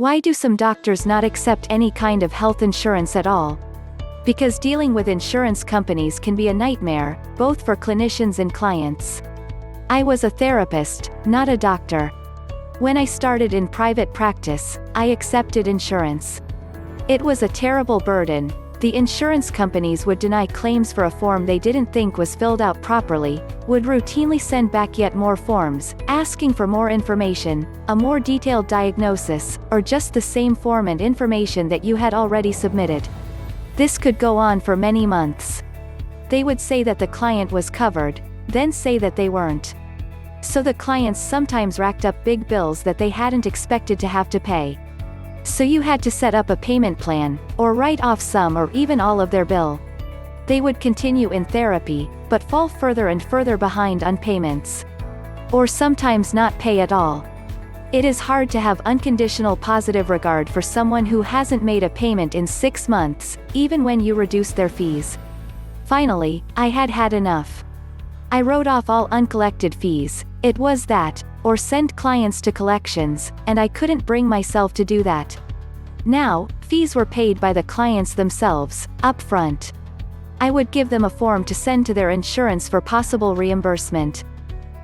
Why do some doctors not accept any kind of health insurance at all? Because dealing with insurance companies can be a nightmare, both for clinicians and clients. I was a therapist, not a doctor. When I started in private practice, I accepted insurance. It was a terrible burden. The insurance companies would deny claims for a form they didn't think was filled out properly, would routinely send back yet more forms, asking for more information, a more detailed diagnosis, or just the same form and information that you had already submitted. This could go on for many months. They would say that the client was covered, then say that they weren't. So the clients sometimes racked up big bills that they hadn't expected to have to pay. So you had to set up a payment plan, or write off some or even all of their bill. They would continue in therapy, but fall further and further behind on payments. Or sometimes not pay at all. It is hard to have unconditional positive regard for someone who hasn't made a payment in 6 months, even when you reduce their fees. Finally, I had had enough. I wrote off all uncollected fees. It was that, or send clients to collections, and I couldn't bring myself to do that. Now, fees were paid by the clients themselves, up front. I would give them a form to send to their insurance for possible reimbursement.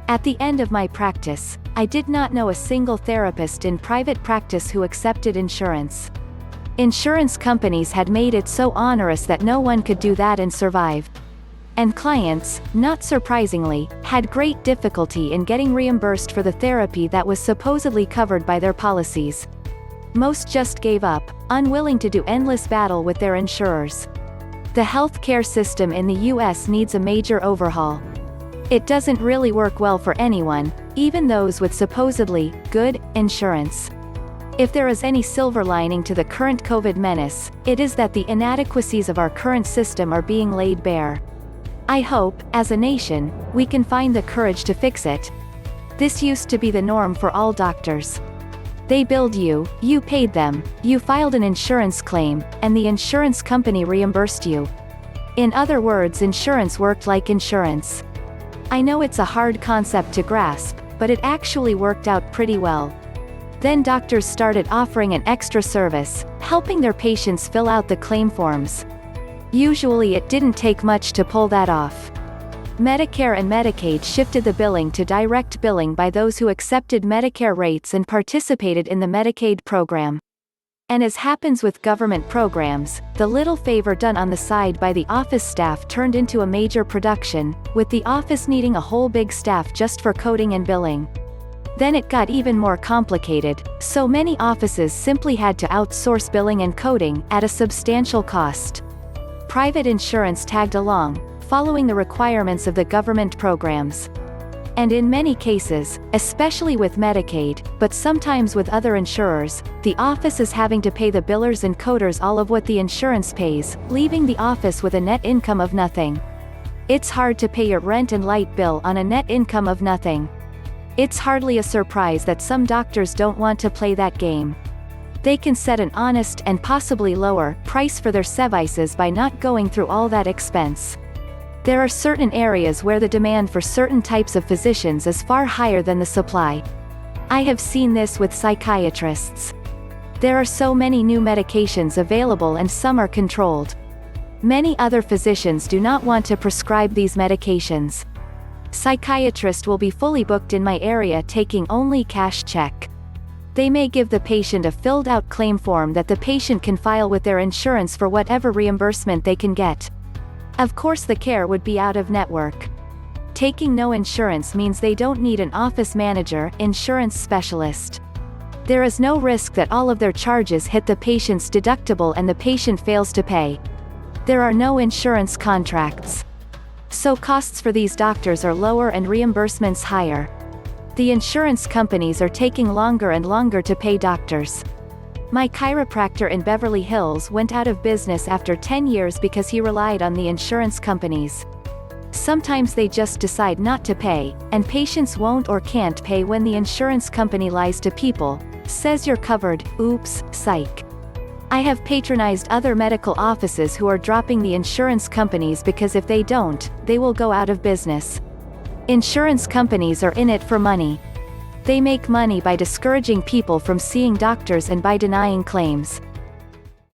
At the end of my practice, I did not know a single therapist in private practice who accepted insurance. Insurance companies had made it so onerous that no one could do that and survive. And clients, not surprisingly, had great difficulty in getting reimbursed for the therapy that was supposedly covered by their policies. Most just gave up, unwilling to do endless battle with their insurers. The healthcare system in the US needs a major overhaul. It doesn't really work well for anyone, even those with supposedly good insurance. If there is any silver lining to the current COVID menace, it is that the inadequacies of our current system are being laid bare. I hope, as a nation, we can find the courage to fix it. This used to be the norm for all doctors. They billed you, you paid them, you filed an insurance claim, and the insurance company reimbursed you. In other words, insurance worked like insurance. I know it's a hard concept to grasp, but it actually worked out pretty well. Then doctors started offering an extra service, helping their patients fill out the claim forms. Usually it didn't take much to pull that off. Medicare and Medicaid shifted the billing to direct billing by those who accepted Medicare rates and participated in the Medicaid program. And as happens with government programs, the little favor done on the side by the office staff turned into a major production, with the office needing a whole big staff just for coding and billing. Then it got even more complicated, so many offices simply had to outsource billing and coding, at a substantial cost. Private insurance tagged along, following the requirements of the government programs. And in many cases, especially with Medicaid, but sometimes with other insurers, the office is having to pay the billers and coders all of what the insurance pays, leaving the office with a net income of nothing. It's hard to pay your rent and light bill on a net income of nothing. It's hardly a surprise that some doctors don't want to play that game. They can set an honest and possibly lower price for their services by not going through all that expense. There are certain areas where the demand for certain types of physicians is far higher than the supply. I have seen this with psychiatrists. There are so many new medications available and some are controlled. Many other physicians do not want to prescribe these medications. Psychiatrist will be fully booked in my area taking only cash check. They may give the patient a filled-out claim form that the patient can file with their insurance for whatever reimbursement they can get. Of course the care would be out of network. Taking no insurance means they don't need an office manager, insurance specialist. There is no risk that all of their charges hit the patient's deductible and the patient fails to pay. There are no insurance contracts. So costs for these doctors are lower and reimbursements higher. The insurance companies are taking longer and longer to pay doctors. My chiropractor in Beverly Hills went out of business after 10 years because he relied on the insurance companies. Sometimes they just decide not to pay, and patients won't or can't pay when the insurance company lies to people, says you're covered, oops, psych. I have patronized other medical offices who are dropping the insurance companies because if they don't, they will go out of business. Insurance companies are in it for money. They make money by discouraging people from seeing doctors and by denying claims.